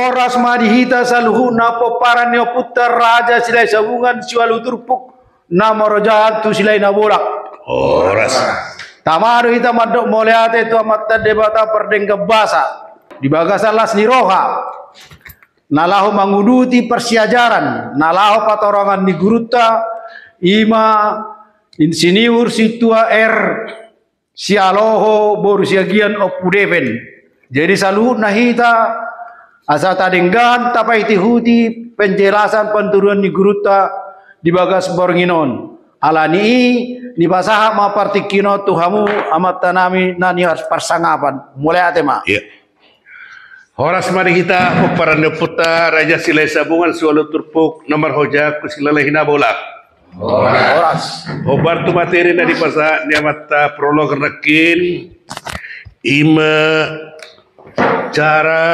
horas madihita saluhu napo paran yo putar raja silai sabungan siwalu turpuk nama rojaat tu silai nabolak horas tamaru hita madok moleate tu amatta debata perdengka basa di bagasalas ni roha nalahu manguduti persiajaran nalahu patorangan di guruta ima insiniur situa sialoho boru siagian opudeven jadi saluhu nahita asa tadenggan tapai tihuti penjelasan penturunan di guruta di bagas bornginon alani ni basaha ma partikino tuhamu amat tanami nani harus persangapan mulai atema ya horas mari kita peparan putar raja silai sabungan sualu turpuk nomor hoja kusilalehina bolak horas obar tu materi dari pasa ni amata prolog rekin ima cara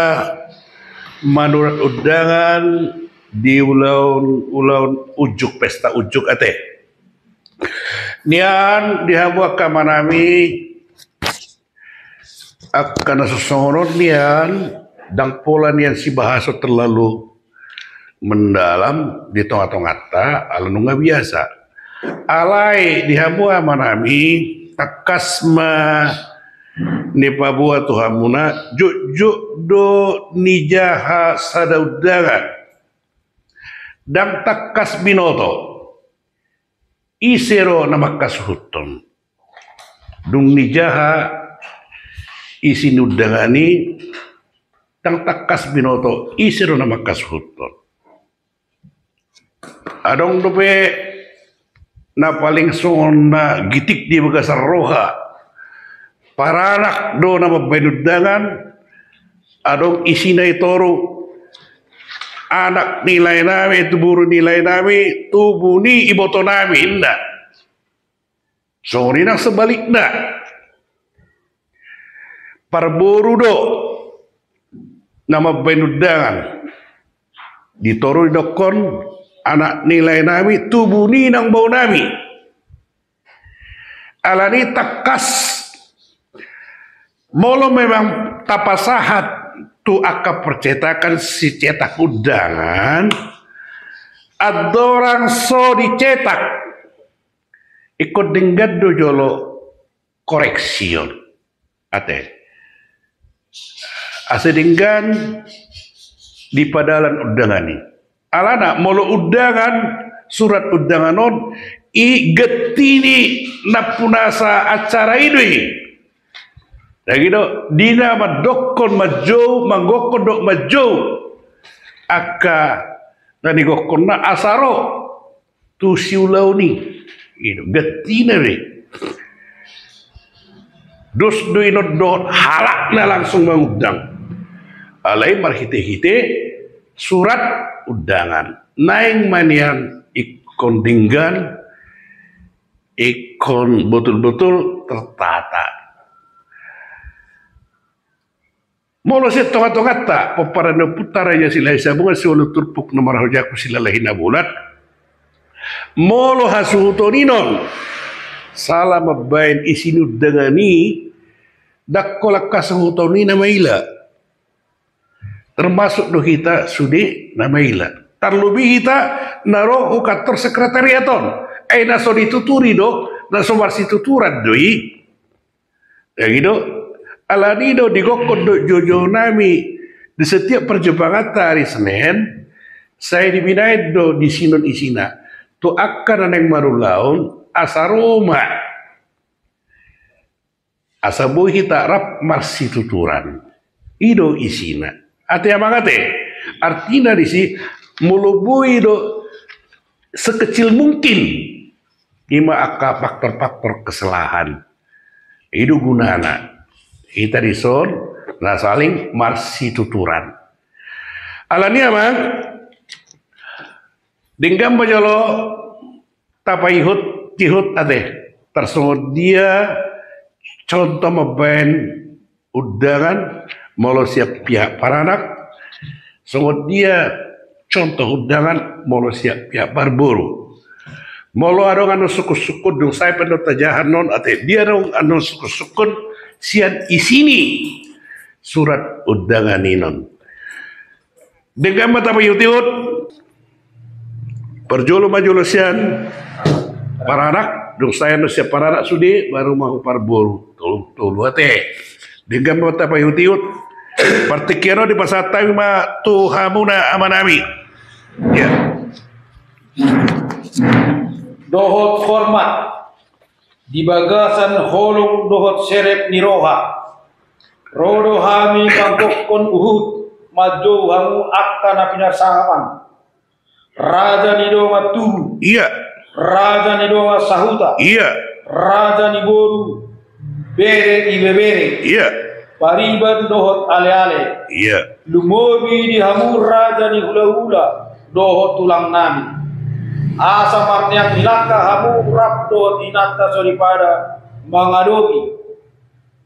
menurut undangan di ulang ujuk pesta ujuk ate nian dihabuak kamanami akan seseorang nian dan pola nian si bahasa terlalu mendalam di tengah-tengah alanu nggak biasa alai dihabuak manami takasma ni pabua tuhamuna juk do nijaha sadaudangan dan takas binoto isero namakas huton dung nijaha isi nudangani dan takas binoto isero namakas huton adong dope na paling sona gitik di bagasar roha para anak do nama benudangan adong isi nai toru anak nilai nami tuburu nilai nami tubuni iboto nami indah sorry nak sebalik dah parboru do nama benudangan ditoru dokon anak nilai nami tubuni nang bau nami alani takas molo memang tapasahat tu aka percetakan si cetak undangan ada orang so dicetak ikut dengan dojolo koreksion ate ase dengan di padalan undangan ini alana molo undangan surat undangan non i getini napunasa acara ini gitu dina madokon majo manggokon dok majo aka nani gokon na asaro tu siulau ni gitu getina re dos duino do halak na langsung mengundang alai marhite-hite surat undangan naing manian ikon dinggan ikon betul-betul tertata molo se tonga-tonga ta peparana putara ya silai sabungan siwalu turpuk nomor hojaku silalahina bulat molo hasuhutoninon salah mabain isinu dengani dakkolak kasuhutoni namaila termasuk do kita sudi namaila terlebih kita naro ukator sekretariaton naso dituturi do naso warsi tuturan doi ya gitu alanido digokon do jojo nami di setiap perjumpaan hari Senin saya diminai do di sinon isina tu akan aneng marulaun asaroma asabu kita rap marsi tuturan ido isina ate amangate artinya disi mulubui do sekecil mungkin ima aka faktor-faktor kesalahan itu gunana kita dison nah saling marsi tuturan alani amang dinggam bajolo tapaihut cihut ade tersebut dia contoh mabain undangan molo siap pihak paranak semut dia contoh undangan molo siap pihak barburu molo adong anu suku-suku dong saya penuh tajahan non ate dia dong anu suku-suku sian isini surat undangan inon dengan mata payutiut perjolo majolo sian para anak dong saya no siap para anak sudi baru mau parburu tulu ate dengan mata payutiut partikiano di pasatay ma tu hamuna amanami ya dohot hormat di bagasan holong dohot serep niroha rodo hami mangkokon uhud maju hamu akana pinarsahapan raja nidonga tuhu iya raja nidonga sahuta iya raja niboru bere ibebere iya pariban dohot ale-ale iya lumobi di hamu raja ni hula-hula dohot tulang nami asa marniang hilaka hamu rap dohot inata soripada mangadoki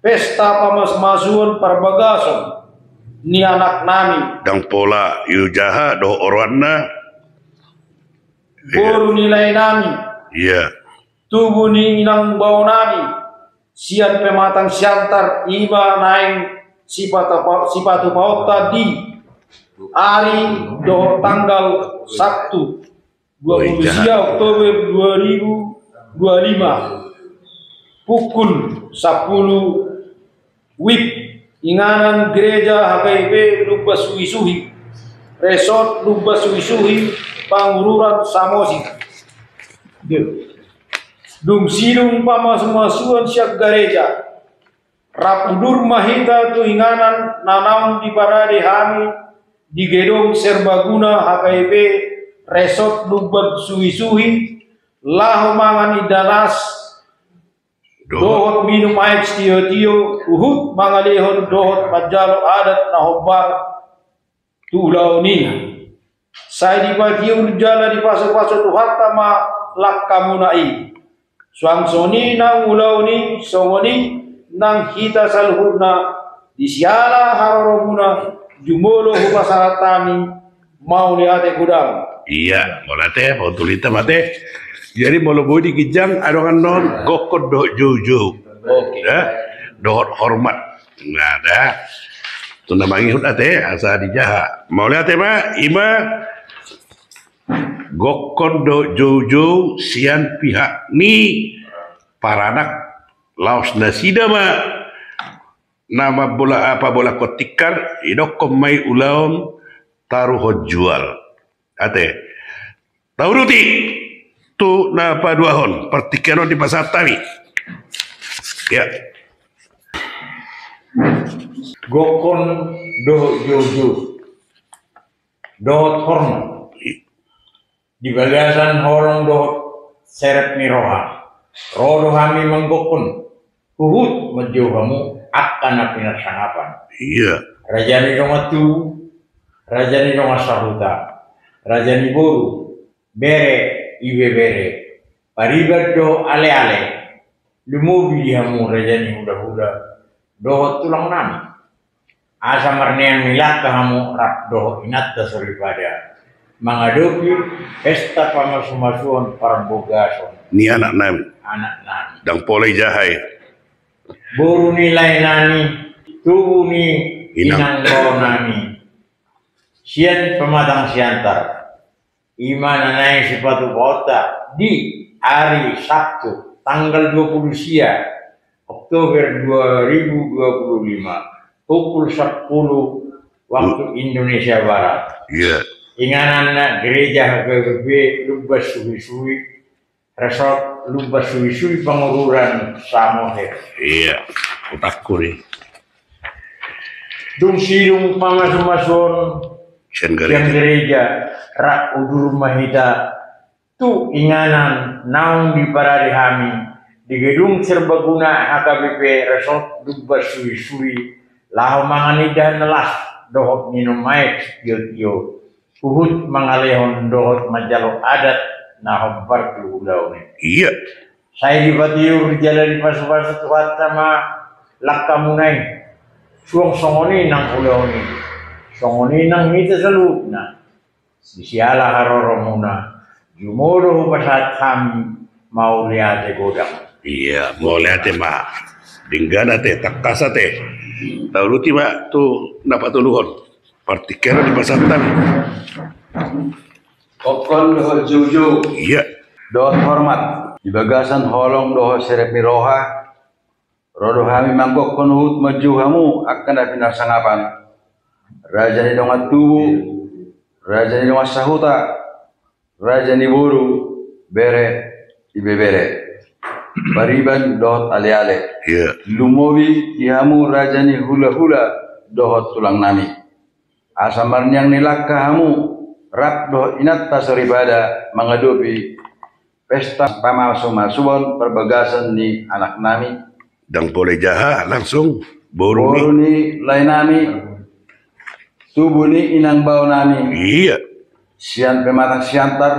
pesta pamas-masuan parbagason ni anak nami dang pola yujaha do orwana boru nilai nami iya tubuh ni inang bau nami sian pematang siantar iba naing sipatu paut tadi hari do tanggal Sabtu 20 Oktober 2025 pukul 10 WIB inganan gereja HKIP Lubas Suhi Resort Lubas Suhi Pangururan Samosi dung sidung pamas-masuan siap gereja rapudur mahita tu inganan nanaun di parade hami di gedung serbaguna HKIP Resort Lubas Suhi lahu mangan idalas dohot minum air tio uhud mangalihon dohot majalo adat nahobar tulau ni saya dipakiun jala di pasar-pasar tuhatta ma lakkamunai suangsoni nang ulau ni songoni nang hita salhurna disiala haroromuna jumolo hupasaratami mau lihat gudang iya molate mau tulita mate jadi mau bodi kijang adongan non gokod do jojo ya dohot hormat nah dah tu namangi hut ate asa dijaha mau lihat ma ima gokod do jojo sian pihak ni para anak laos nasida ma nama bola apa bola kotikar idok komai ulaon taruh jual ate tahu ruti tu na paduahon pertikaian di pasar tani ya gokon do jojo dohot hormat di bagasan horong dohot serep niroha rodo hami menggokon uhud maju kamu akan apinar sangapan iya raja ni tu raja ni sahuta raja ni boru bere ibe bere paribat do ale-ale lumubi hamu raja ni huda-huda dohot tulang nami asa marnean milat kamu rap dohot inatta soripada menghadapi pesta pamas-masuan parbogason ni anak nami dang polai jahai boru nilai nani tubuh ni inang bau nani sian pematang siantar iman naik sepatu kota di hari Sabtu tanggal 20 Oktober 2025 pukul 10 waktu Indonesia Barat. Iya. Inganan gereja HKBP Lubas Suhi Resort Lubas Suhi Pangururan Samoher. Iya. Otakku nih. Dung silung pamas-mason yang gereja rak udur mahita tu inganan naung di parade hami di gedung serbaguna HKBP Resort Lubas Suhi lahu mangani dan nelas dohot minum air tio uhud mangalehon dohot majalo adat nahom partu ulau ni. Iya. Saya dibatiur jalan di pasu-pasu tuhat sama lakkamunai suang songoni nang ulau ni. Songoni nang hita salutna disiala haroromuna jumodo pasat kami mau lihat godang. Iya, mau lihat mah dinggana teh takasa teh tahu luti mah tu dapat tuluhon Partikero di pasatan. Kokon doho juju, Iya. doho hormat. Di bagasan holong doho serepi roha. Rodo hami manggok konhut maju hamu akan dapina sangapan. Raja ni dongat tubu, raja ni dongat sahuta, raja ni buru, bere, ibe bere. Bariban dohot ale-ale. Iya. Lumowi ihamu raja ni hula-hula dohot tulang nami. Asamarnyang nilakka hamu rap dohot inat tasaribada mengadopi pesta pamasumasuan perbagasan ni anak nami. Dan boleh jaha langsung Boru boru ni lain nami, tubuh ni inang bau nami. Iya. Sian pematang siantar,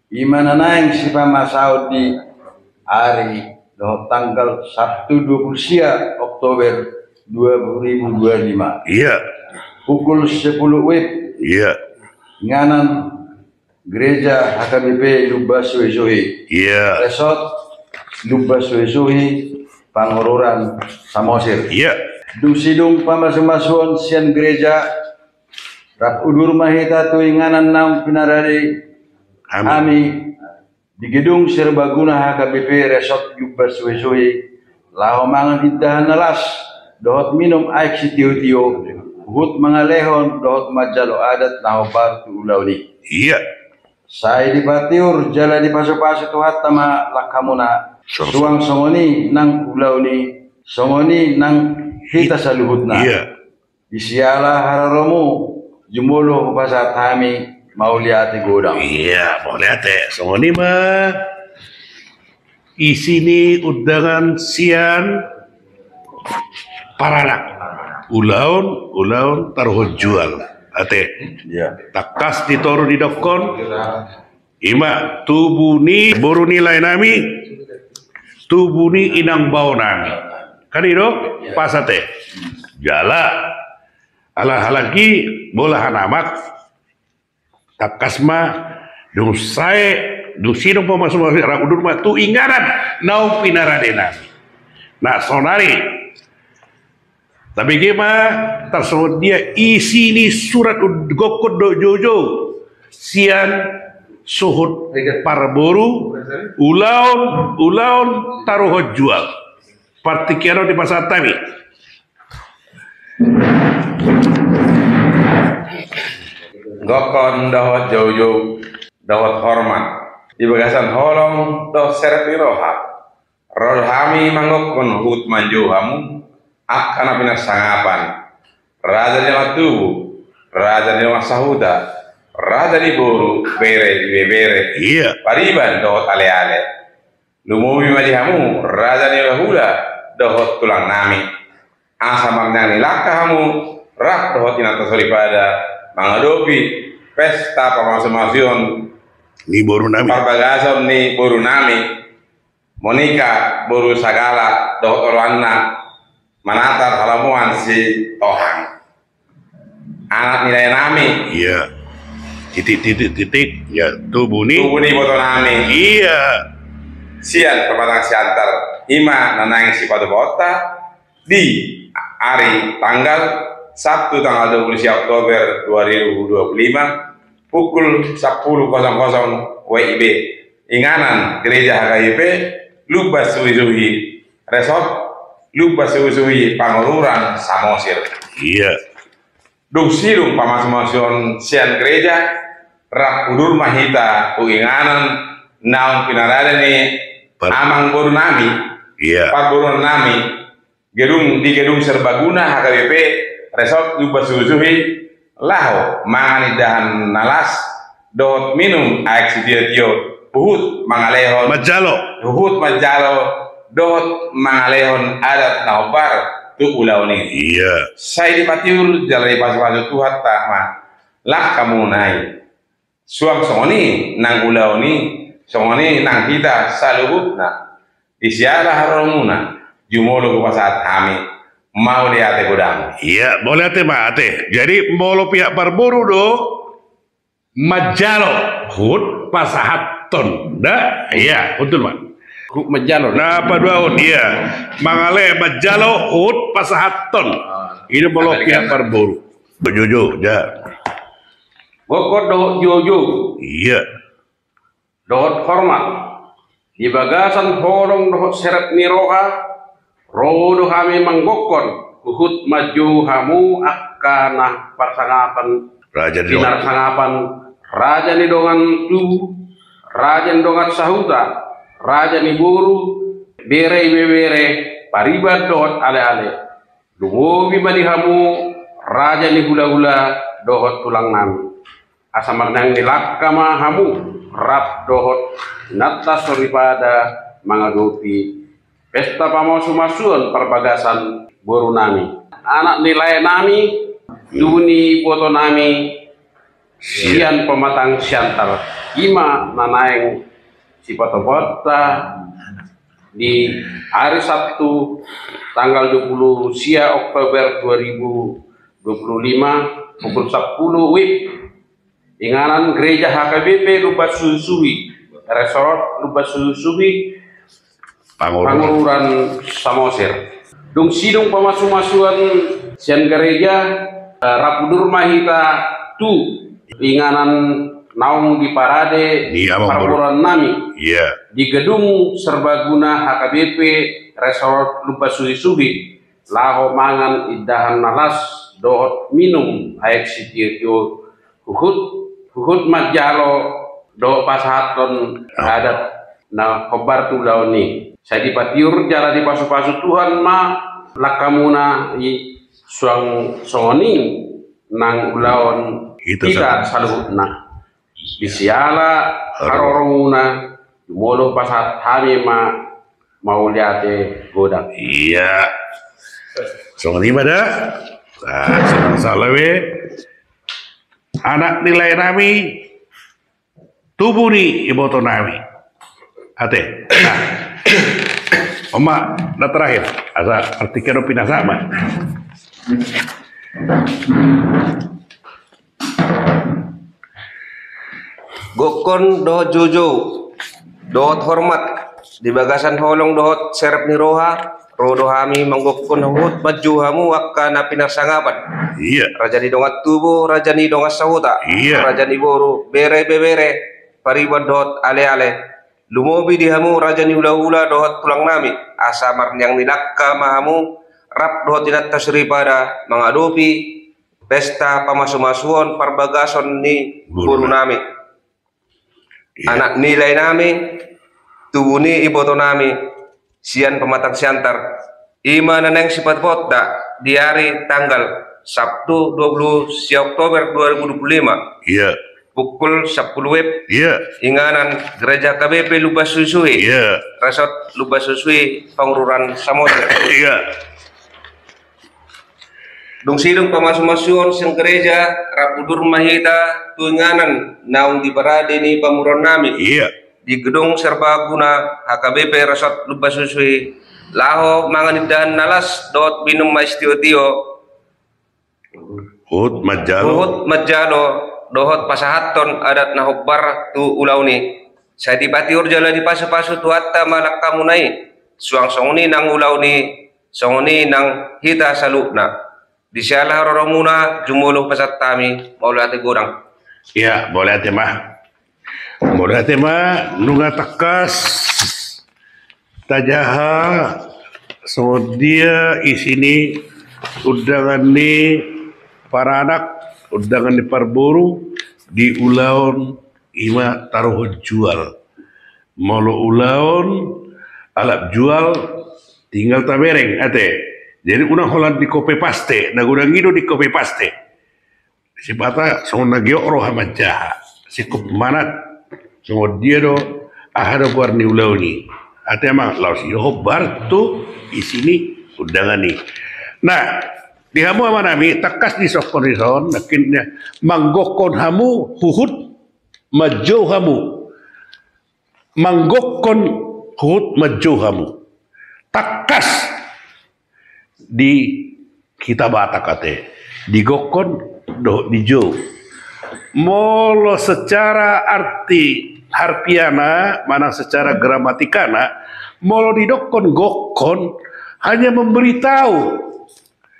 imana naing si pamasaud di hari doh tanggal Sabtu 20 Oktober 2025. Iya. Pukul 10 WIB, Iya. nganan gereja HKBP Lubas Suwe-Suwe. Iya. Resort Lubas Suwe-Suwe, Pangururan Samosir. Iya. Dusidung pamasumasuan sian gereja rap udur mahita tu inganan naung pinarari Amin. kami di gedung serbaguna HKBP Resort Lubas Suwe-Suwe laho mangan intahan nalas dohot minum aik si tio-tio hut mangalehon dohot majalo adat naho bartu ulauni. Iya. Saya di Patiur jala di paso-paso tu hatama lakamuna suang songoni nang ulauni songoni nang hita saluhutna. Iya. Isiala hararomu jumolo pasat kami mauliati godang. Iya, boleh teh. So ini mah isini undangan sian paranak. Ulaun taruh jual. Ate. Ya. Takas ditoru di dokon. Ima tubuni boru nilai nami. Tubuni inang bau nami. Kan itu pasate. Jala. Alah lagi bolahan amak. Takas mah dung sae dung sino pamasuk ra udur mah tu ingaran nau pinaradena. Nah sonari. Tapi gimana tersebut dia isi ini surat gokod do jojo sian suhut parboru ulaun taruh jual partikero di pasar tani. Gokon dawat jauh-jauh dawat hormat di bagasan holong do seret roha rohami manggokon hut manjo hamu akan apina sangapan raja di matubu raja di masahuda raja di boru bere di bebere Iya. pariban dawat ale-ale lumumi maji hamu raja di hula dawat tulang nami asamang nani laka hamu rak dawat inata pada menghadapi pesta pamasumasuan Ni boru nami. parbagasan ni boru nami Monika boru sagala dohot orwanna manatar halamuan si tohang anak nilai nami Iya. Titik. Ya tubuh tubuh ni boto nami Iya. sian pematang siantar ima nanang si pada bota di hari tanggal Sabtu tanggal 20 Oktober 2025 pukul 10.00 WIB inganan gereja HKBP Lubas Suwe-Suwe Resort Lubas Suwe-Suwe Pangururan Samosir. Iya. Dung sirung pamasumasuan sian gereja rak udur mahita uinganan naung pinarada ni amang boru nami Iya. parboru nami di gedung serbaguna HKBP Resort Lubas Suwe-Suwe laho mangani dahan nalas dot minum aek sitio-tio uhut mangalehon Majalo. dot mangalehon adat naobar tu ulauni Iya. saya di Patiur jalai pasu-pasu tuhat tahma lah kamu naik suam songoni nang ulauni songoni nang kita saluhutna isiala haromuna jumolo ku pasat kami mau dia ate godang Iya, boleh teh mah teh. Jadi molo pihak parboru do majalo hut pasahaton. Dah, iya, betul mah. Kuk menjalur. Nah, paduaun iya. Mangale majalo hut pasahaton. Ini molo pihak parboru. Bejojo, ja. Gokon dohot jojo. Iya. Dohot hormat. Di bagasan holong dohot seret niroha. Rodo kami manggokon. Uhut maju hamu akana persangapan. Raja di Binar sangapan. Raja ni dongan tu. Raja ni dongan sahuta. Raja ni buru. Bere bebere. Paribat dohot ale-ale. Lumobi madihamu. Raja ni hula-hula. Dohot tulang nami. Asamarnang nilakama hamu rap dohot natas daripada mangadopi pesta pamasuan perbagasan boru nami anak nilai nami duni foto nami sian pematang siantar ima nanaeng si pota di hari Sabtu tanggal 20 sia Oktober 2025 pukul 10 WIB Inganan gereja HKBP Lubas Susui, resort Lubas Susui, Pangururan Samosir. Dung sidung pamasu-masuan sian gereja Rapudur Mahita tu inganan naung di parade Pangururan nami. Iya. Di gedung serbaguna HKBP resort Lubas Susui, laho mangan idahan nalas dohot minum aek sitio Uhud majalo do pasahaton adat na kobar tu laoni. Saya dipatiur jala di pasu-pasu Tuhan ma lakamuna i suang songoni nang ulaon kita saluhutna. Bisiala haroronguna molo pasahat hami ma mau liate godak. Iya. Songoni pada. Salawe. Anak nilai nami tubuni iboto nami ate nah oma na terakhir asa artikel pinasama Gokon dohot jojo dohot hormat di bagasan holong dohot serep niroha rodo hami manggokon hut maju hamu wakana pinasangapan. Iya. Raja ni dongat tubuh, raja ni dongat sahuta. Iya. Raja ni boru bere bebere pariban dohot ale-ale. Lumobi di hamu raja ni hula-hula dohot tulang nami. Asamar yang nilakka mahamu rap dohot tidak tasripada mengadopi pesta pamasu-masuan perbagason ni buru nami. Iya. Anak nilai nami tubuni iboto nami. Sian pematang siantar ima neneng sifat potda di hari tanggal Sabtu 20 Oktober 2025 Iya. pukul 10 WIB Iya. inganan gereja KBP Lubas Susui Iya. resort Lubas Susui Pangururan Samosir. Iya. Dung sidung pamasu-masuan sing gereja Rapudur Mahita tuinganan naung di parade ni pamuron nami. Iya. Di gedung serbaguna HKBP Resort Lubas Susui laho manganidan nalas dot minum maistio-tio Hut majalo. Uhud majalo dohot pasahaton adat nahobbar tu ulauni saya dipatiur jala di pasu-pasu tu hatta malak kamunai suang songoni nang ulauni songoni nang hita salukna di sialah roromuna jumuluh pasat tami maulati gurang. Iya, boleh ate mah. Boleh ate mah nunga takas tajaha so dia isini undangan ni para anak undangan di parburu di ulaon ima taruh jual molo ulaon alap jual tinggal tabereng ate jadi unang holan di kopi paste nagurang ido di kopi paste si bata so nagyo roha majaha si manat so dia do ahado warni ulaoni ate emang laos yo bartu isini undangan ni nah di hamu ama nami takas di sokorison nakinnya manggokon hamu huhut majo hamu manggokon huhut majo hamu takas di kita bata kate digokon do dijo molo secara arti harfiana mana secara gramatikana molo didokon gokon hanya memberitahu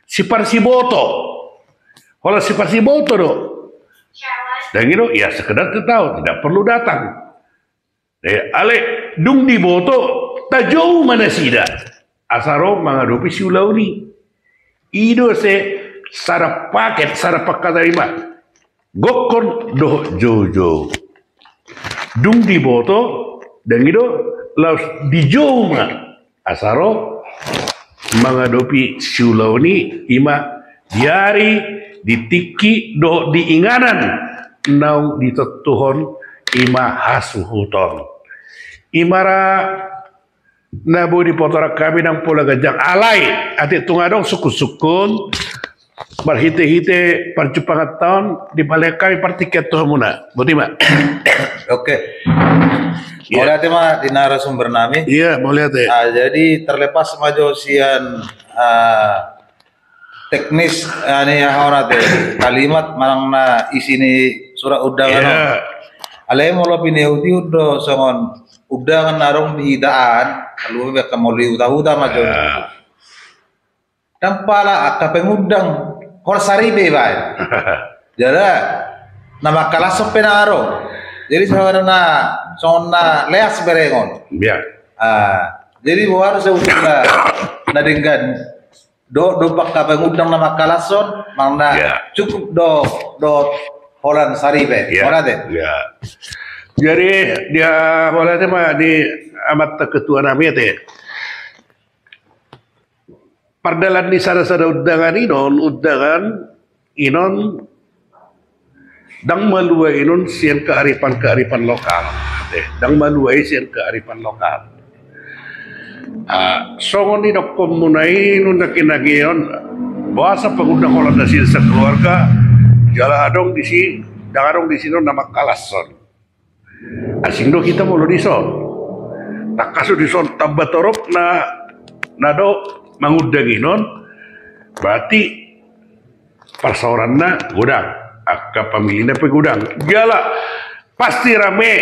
si parsiboto Kalau si boto do. Dan gitu ya sekedar tahu tidak perlu datang. Ale dung di boto tak jauh mana sida. Asaro menghadapi si ulau ni. Ido se sarap paket sarap katarima. Gokon do jojo. Dung di boto dan gitu laus di jauh ma. Asaro menghadapi si ulau ni ima diari ditiki do diinganan nau ditetuhon ima hasuhuton imara nabu di potora kami nang pola gajang alai ati tungadong suku-sukun berhite-hite percupangan tahun di balik kami partiket tuh muna butima. Oke. Mau lihat ya mah di narasumber nami. Iya mau lihat ya. Jadi terlepas majosian teknis ini yang orang kalimat marangna isini surat undangan. Yeah. Ale mau lebih neudi udah songon undangan narong di hidaan lalu mereka mau liuta-uta majo. Dan pala akap pengundang horsari bebas. Jadi nama kelas penaro. Jadi sebenarnya sona leas berengon. Biar. Jadi harus saya nadengkan do bakal pengundang nama kalason mana cukup do Holland Saribe orang deh. Ya. Jadi dia boleh mah di amat ketua namanya teh. Pardalan di sada-sada undangan inon dang malua inon sian kearifan lokal teh. Dang malua sian kearifan lokal. Songon di dok komunai nundakin bahasa pengundang Holland dari sekeluarga jala adong di sini nama kalason asing do kita mau di son tak kasu di son tambah torop nado mengundang inon berarti persoalannya gudang akka pemilihnya pegudang jala pasti rame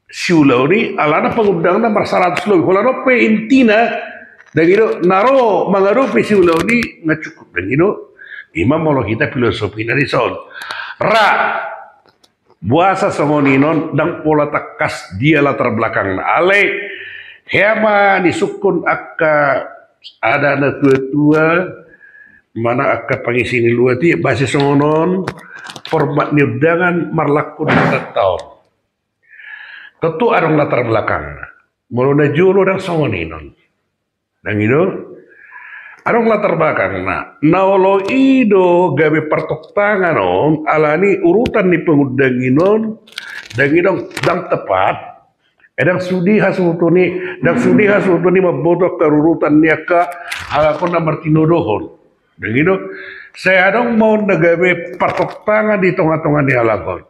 si ulau ni alana pengundang nomor 100 lebih kalau pe intina dan gitu naro mengarupi si ulau ni nggak cukup dan gitu imam mau kita filosofi dari son ra buasa somoninon dan pola takas dia latar belakang ale hema disukun akka ada anak tua mana akka pangisi ni luar ti bahasa somonon format ni undangan marlakun tahun tentu ada latar belakang. Mulai julo dan songoninon. Dan itu ada latar belakang. Naolo ido gawe partok tangan alani urutan di pengundang inon dan itu dang tepat. Edang sudi hasutuni membodoh kerurutan niaka alakon Martino dohon. Dan itu saya dong mau gawe partok tangan di tengah-tengah di alakon.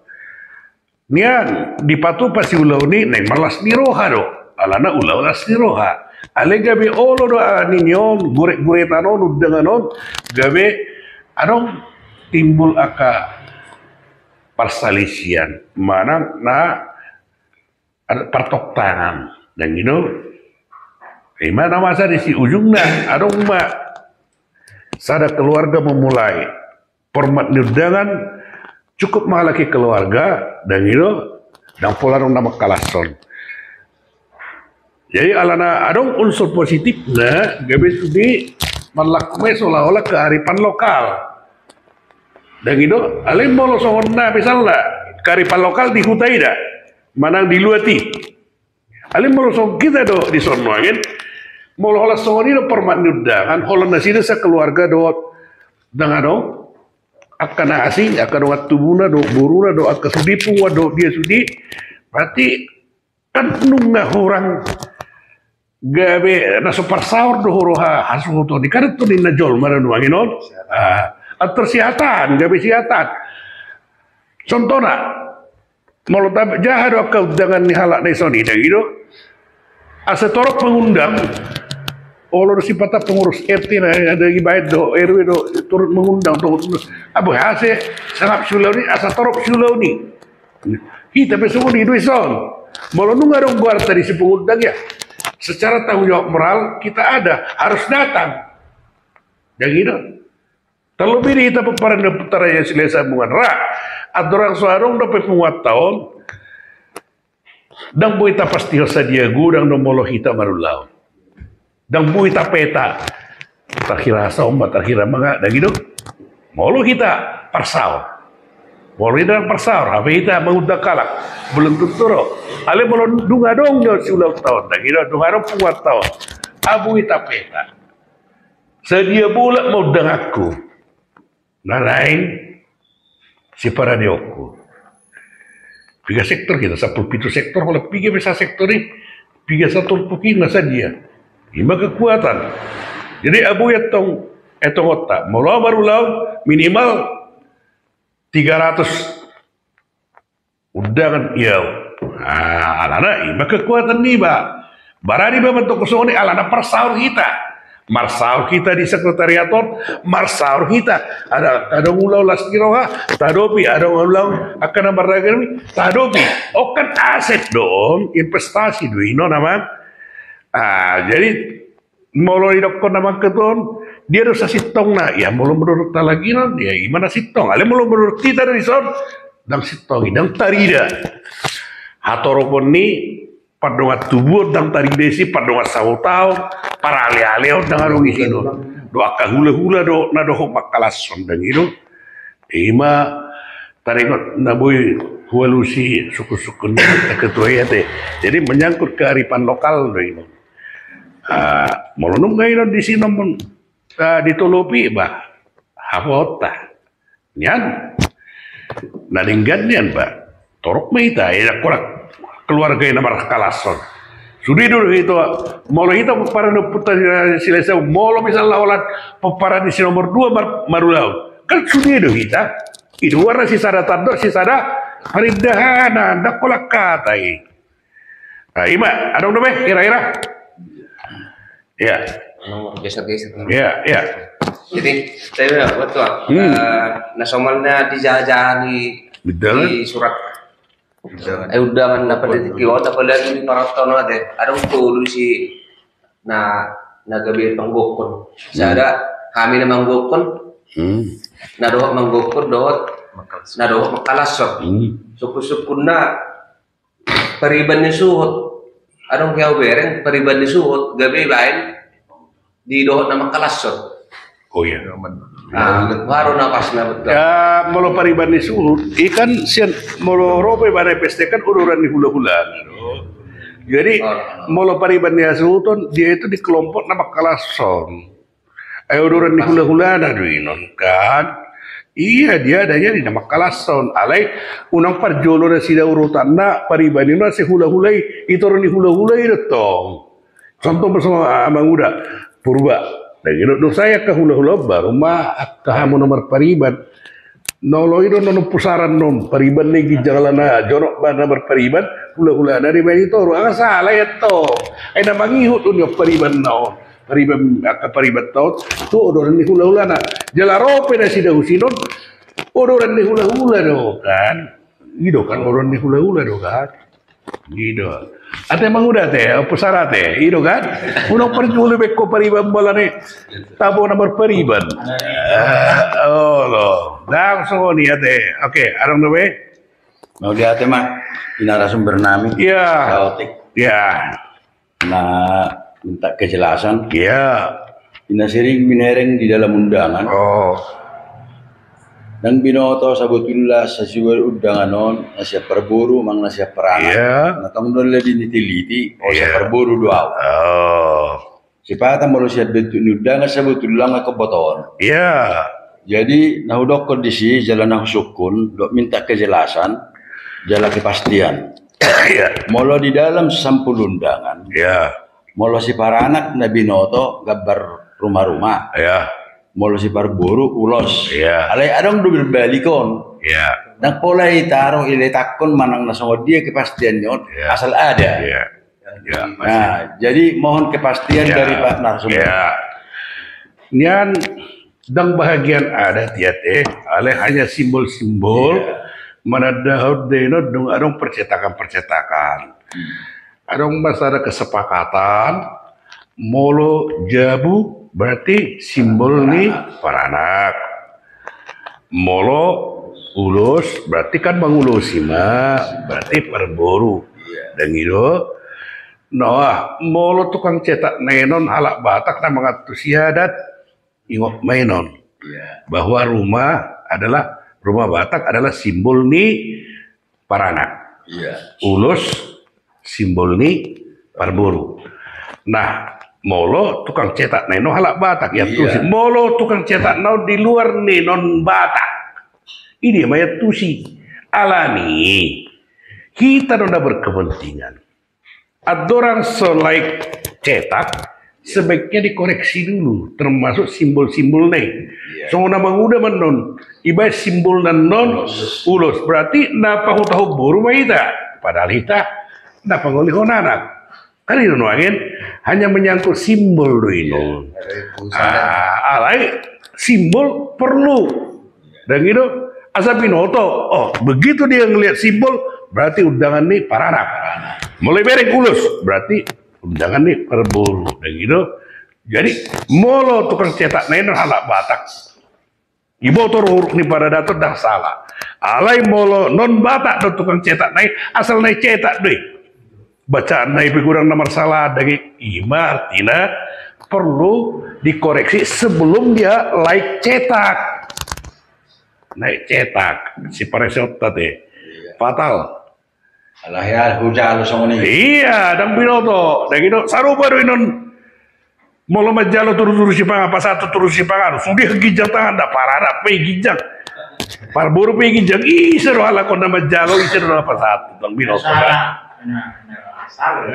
Nian dipatu pasti ulau ni neng malas niroha do alana ulau las niroha ale gabe olo do aninyon gurek tanon dengan gabe adong timbul aka perselisihan mana ada partok tangan dan gitu mana masa di si ujungnya adong sada keluarga memulai format undangan cukup malaki keluarga dan itu dan pola nama kalason. Jadi alana adong unsur positifnya gabe sudi melakukan seolah-olah kearifan lokal. Dan itu alem bolo sona misalnya kearifan lokal di hutai dah mana di luati. Alem bolo son kita do di sono kan. Molo olah soni do permat undangan holan nasida sekeluarga do dengan do akan asing akan waktu buna do buruna do akan sudi puwa do dia sudi berarti kan nunggah orang gawe naso parsaur do horoha hasu to di kan to dina jol maran wanginon tersihatan gawe sihatan contohna mau tab jahat do kau dengan halak na soni dah gitu asetorok pengundang olor si patah pengurus RT ada lagi baik do RW do turut mengundang do abu hasil sangat sulau ni asa torop sulau ni kita besok ni dua son malu nunggu dong buat dari si pengundang ya secara tanggung jawab moral kita ada harus datang dan gitu Terlebih di kita peparan dan putaranya sila sambungan ra. Adorang suarong dapat penguat tahun. Dan buita pasti sadia gudang dan molo kita marulau. Dan buita peta. Takhira somba, takhira mga. Dan gitu. Molo kita parsau. Molo kita parsau. Apa kita mengudak kalak. Belum tuturo. Ale molo dungadong nyo siulau tahun. Dan gitu. Dungadong penguat tahun. Abu kita peta. Sedia bulat mau dengaku. Nah lain. Si para dioko. Piga sektor kita, 10 sektor, kalau piga bisa sektor ini, piga satu pukin masa dia. Ima kekuatan. Jadi abu ya etong otak, mau baru minimal 300 undangan iya. Alana ima kekuatan nih ba. Barani ba bentuk kosong ini alana persaur kita. Marsaur kita di sekretariaton, marsaur kita ada ulau laskiroha, tadopi ada ulau akan namaragami, tadopi, kan aset dong, investasi duino nama. Jadi molo idokon nama keton, dia harus sitong na, ya molo menurut lagi non, ya gimana sitong, ale molo menurut kita dari son, dang sitong, dang tarida, hatoropon ni padongat tubuh dang tari desi padongat sawutau para ale-ale dang arung isino doa kahula-hula do na doho makalason dang ino ima taringot na boy hualusi suku-suku ketua ya teh jadi menyangkut kearifan lokal do ino molonum gaino di sini mon ditolopi bah hafota nyan nadinggan nyan bah torok meita ya korak keluarga yang nama kalason. Sudi dulu itu, molo kita peparan putar silesa, molo misalnya lawan peparan di nomor 2 marulau. Kan sudi itu kita. Itu warna si sada tandor, si sada haridahana, ndak kolak katai. Nah, ima, ada udah kira-kira? Ya. Nomor geser-geser. Ya, ya. Jadi saya betul. Nasionalnya dijajani di surat. Undangan dapat dikiwat apa lagi di paraton ada tuh si gabi panggokon sada kami na manggokon dohot manggokon dohot makalasor suku-suku na pariban ni suhot adong kaya bereng pariban ni suhot gabi lain di dohot na makalasor. Oh iya. Baru napas na betul. Ya, molo pariban ni surut, ikan sian molo robe bare peste kan ururan di hula-hula. Jadi molo pariban ni surut dia itu di kelompok nama kalason. Ururan di hula-hula ada duinon kan. Iya dia adanya di nama kalason. Alai unang parjolo na sida urutan na pariban ni na si hula-hulai itu orang di hula-hulai dong. Contoh bersama Amang Uda Purba. Dan itu saya ke hula-hula baru mah kahamu nomor pariban nolo itu nono pusaran non pariban lagi jalana jorok bana berpariban hula-hula dari bayi itu ruang salah ya to ada mangihut unyo pariban no pariban pariban to tu odoran di hula-hula na jalaro peda sida husinon odoran di hula-hula do kan gitu kan odoran di hula-hula do kan gitu. Ate manguda teh, pusara teh, itu kan? Unang perjuli beko pariban bola nih, tabo nomor pariban. Langsung nih ate. Oke, arang dobe. Mau lihat mah narasumber nami. Iya. Iya. Nah, minta kejelasan. Iya. Ina sering minereng di dalam undangan. Oh. Dan binoto sabutullah sasiwal undangan non nasya perburu mang nasya perana. Iya. Nah tong dole di nitiliti Iya. perburu doa. Oh. Sipata mau siap bentuk undangan sabutullah nggak keboton. Iya. Jadi nah udok kondisi jalan ang sukun dok minta kejelasan jalan kepastian. Iya. Molo di dalam sampul undangan. Iya. Molo si para anak na binoto gambar rumah-rumah. Iya. Molo si parburu ulos. Iya. Alay adong dubil balikon. Iya. Nang pola itaro iletakon manang nasongo dia kepastian yon asal ada. Iya. Ya, Nah, jadi mohon kepastian dari Pak narasumber. Ya. Nian dang bahagian adat ya teh, ale hanya simbol-simbol mana dahud deno dong adong percetakan-percetakan. Adong masalah kesepakatan molo jabu berarti simbol nih para anak. molo ulus berarti kan mangulus sima berarti perboru dan gitu. Nah, molo tukang cetak nenon halak Batak na mga tusiadat ingok mainon bahwa rumah Batak adalah simbol ni paranak. Ulus simbol ni parboru. Nah, molo tukang cetak nenon halak Batak ya tusi. Molo tukang cetak nenon di luar nenon Batak. Ini maya tusi. Alani kita nona berkepentingan. Ada orang selain cetak sebaiknya dikoreksi dulu, termasuk simbol-simbol nih. So nama udah menon, ibarat simbol dan non ulus berarti napa tahu boru kita, padahal kita napa ngolih anak. Kan itu nuangin hanya menyangkut simbol do ini. Alai simbol perlu, dan gitu asal pinoto. Oh begitu dia ngelihat simbol berarti undangan nih paranak. Mulai berek ulus berarti undangan nih perboru dan gitu. Jadi molo tukang cetak nenon halak Batak. Ibu huruf nih pada dato dah salah. Alai molo non Batak do tukang cetak naik asal naik cetak deh. Bacaan naik kurang nomor salah dari ima artinya perlu dikoreksi sebelum dia like cetak. Naik cetak si paresot tadi fatal. Alah ya hujan lu sama nih. Iya, dan binoto, dan gitu. Sarupa do inon. Molo majalo turu si pang apa satu turu si pang. Sudah gijang tangan dah parada pe gijang. Parburu pe gijang. Ih seru ala kon nama jalo seru apa satu dan binoto.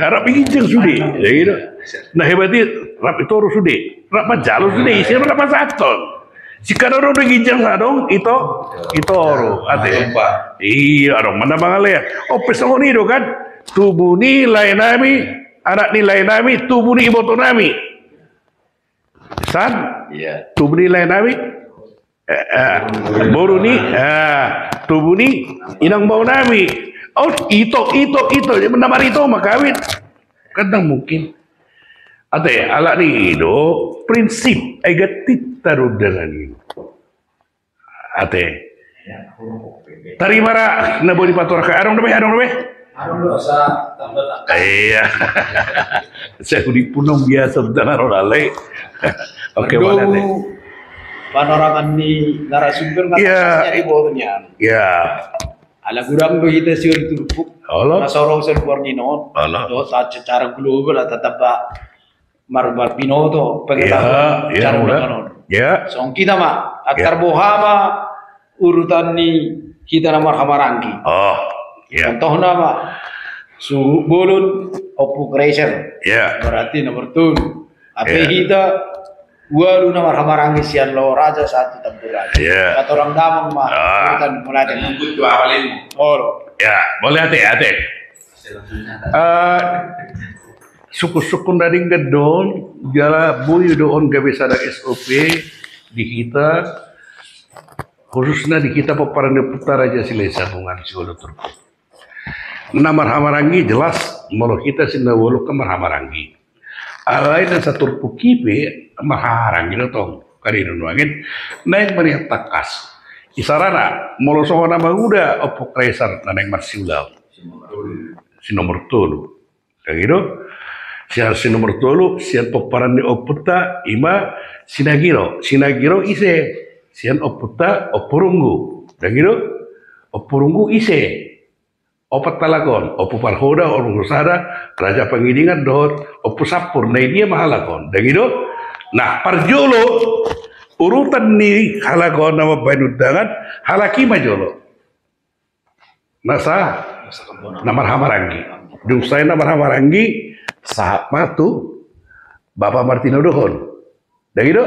Harap gijang sudah, ya gitu. Nah hebatnya rap itu harus sudah. Rap majalo sudah seru apa satu. Jika orang udah gijang dong itu oro ate. Iya dong mana bangalnya. Oh pesong ini do kan tubuh ni lain nami anak ni lain nami tubuh ni iboto nami. San? Iya. Tubuh ni lain nami boru ni tubuh ni inang bau nami. Oh itu menamar itu makawin. Kadang mungkin. Ate ala ni do prinsip agatit taruh dengan ini. Ate. Tari mara na bodi pator ka arong debe. Arong dosa tambah. Iya. Saya di punong biasa dan arolale. Oke mana nih? Panorangan ni narasumber kan Iya. di bawahnya. Ya. Ala gurang do hita siur turpuk. Allah. Nasorong sen borninon. Allah. Do secara global tataba marbar pinoto pengetahuan Ya, cara udah. menganon. Ya. Song kita mah akar bohama urutan ni kita nama hamarangi. Oh, ya. Contoh nama su bolon opu kreser. Ya. Berarti nomor tun. Apa Ya. kita walu nama hamarangi sian lo raja satu tempuran. Ya. Atau orang damang mah urutan mulatin. Oh. Ya, boleh hati. Suku-suku dari gedon jala buyu doon gawe sadar SOP di kita khususnya di kita peparan putar aja sila sambungan Solo Turku. Namar hamarangi jelas molo kita sindawolo ke marhamarangi. Alai dan satu pukipe marharangi dotong kari nuangin naik meriah takas. Isarana molo soho nama uda opok kaisar naik marsiulau. Si nomor tolu. Kayak gitu. Si nomor tolu sian peparan di oputa ima sinagiro ise sian oputa opurunggu dan gitu opurunggu ise opat talagon opu parhoda orung rusada raja pengidingan dot opu sapur nah dia mahalakon dan gitu nah parjolo urutan ni halakon nama banudangan halaki majolo nasa namar hamarangi dung saya namar hamarangi sahabat tuh Bapak Martino Dohon. Dan gitu,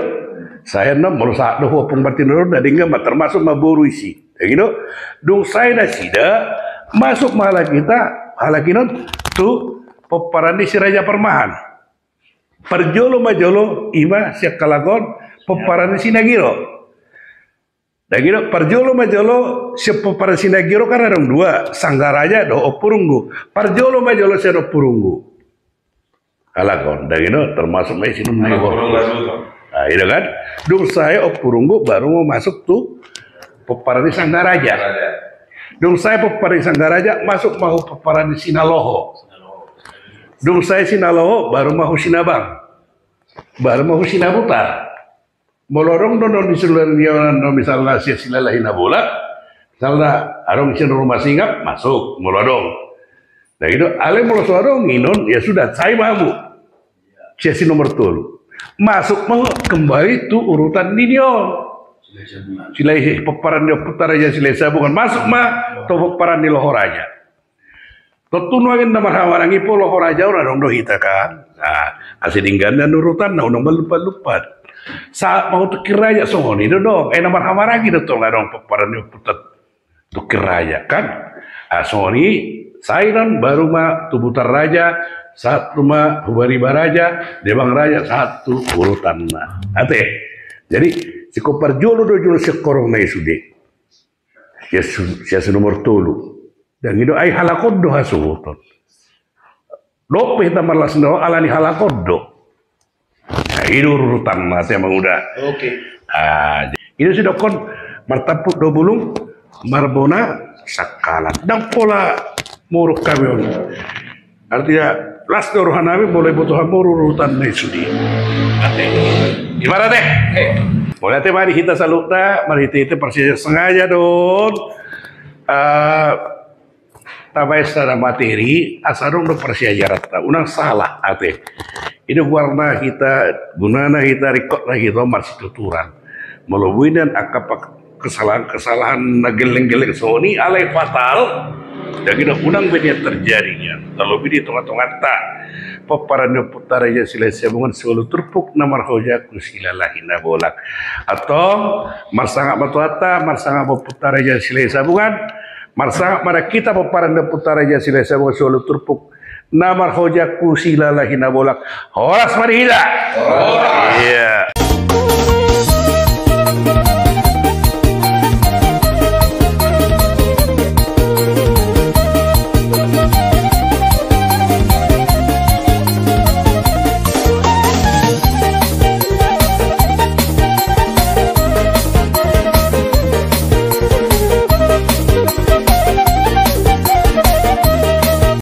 saya nom merusak doh pung Martino Dohon dan enggak termasuk maboru isi. Dan gitu, dong saya dah sida masuk mahala kita tuh peparani si Raja Permahan. Perjolo majolo ima siap kalagon peparani Sinagiro. Dan gitu, perjolo majolo siap peparani Sinagiro kan ada dua, Sanggaraja do opurunggu. Perjolo majolo siap opurunggu. Halakon, dan itu termasuk mesin nah itu kan, dung saya opurunggu baru mau masuk tuh peparan di Sanggaraja. Dong saya peparan di Sanggaraja masuk mau peparan di Sinaloho. Dong saya Sinaloho baru mau Sinabang. Baru mau Sinabutar. Molorong don di seluruh misalnya sila lahina bola. Misalnya arong sin rumah singgap masuk molorong. Nah itu ale molorong nginon ya sudah saya mahu. Sesi nomor 3. Masuk mau kembali tuh urutan Nidion. Silai peparan di Putaraja silai bukan masuk mah to peparan di Lohoraja. Tutunuangin nama hawarangi po Lohoraja orang dong hita kan. Nah, asidinggan dan urutan nah undang lupa. Saat mau tukir raja songoni itu dong. Nama hawarangi itu nggak dong peparan di Putat tukir raja kan. Songoni sairan baru mah tubutar raja saat rumah Hubari Baraja, Debang Raja satu urutan mah. Ate. Jadi si kopar jolo do jolo sekorong na isude. Siya nomor 3. Dan itu ay halakod do hasuton. Lope kita marlas no alani halakod do. Nah, itu urutan mas yang udah. Oke. Itu sudah kon martaput do bulung marbona sakalat. Dan pola muruk kami. Artinya las rohanawi boleh butuh urutan na isudi. Ate. Gimana teh? Boleh teh mari kita saluta, mari kita persis sengaja don. Tabai secara materi, asarong do persiajaran ta. Unang salah ate. Ini warna kita, gunana kita rekod lagi do masih tuturan. Melalui dan akapak kesalahan nageleng-geleng soni alai fatal. Dan kita unang benih terjadinya. Kalau bini tengah-tengah tak. Peparan Putaraja sila sabungan selalu terpuk namar hoja kusila lahina bolak atau marsanga matuata marsanga Putaraja sila sabungan marsanga pada kita peparan Putaraja sila sabungan selalu terpuk namar hoja kusila lahina bolak horas marida iya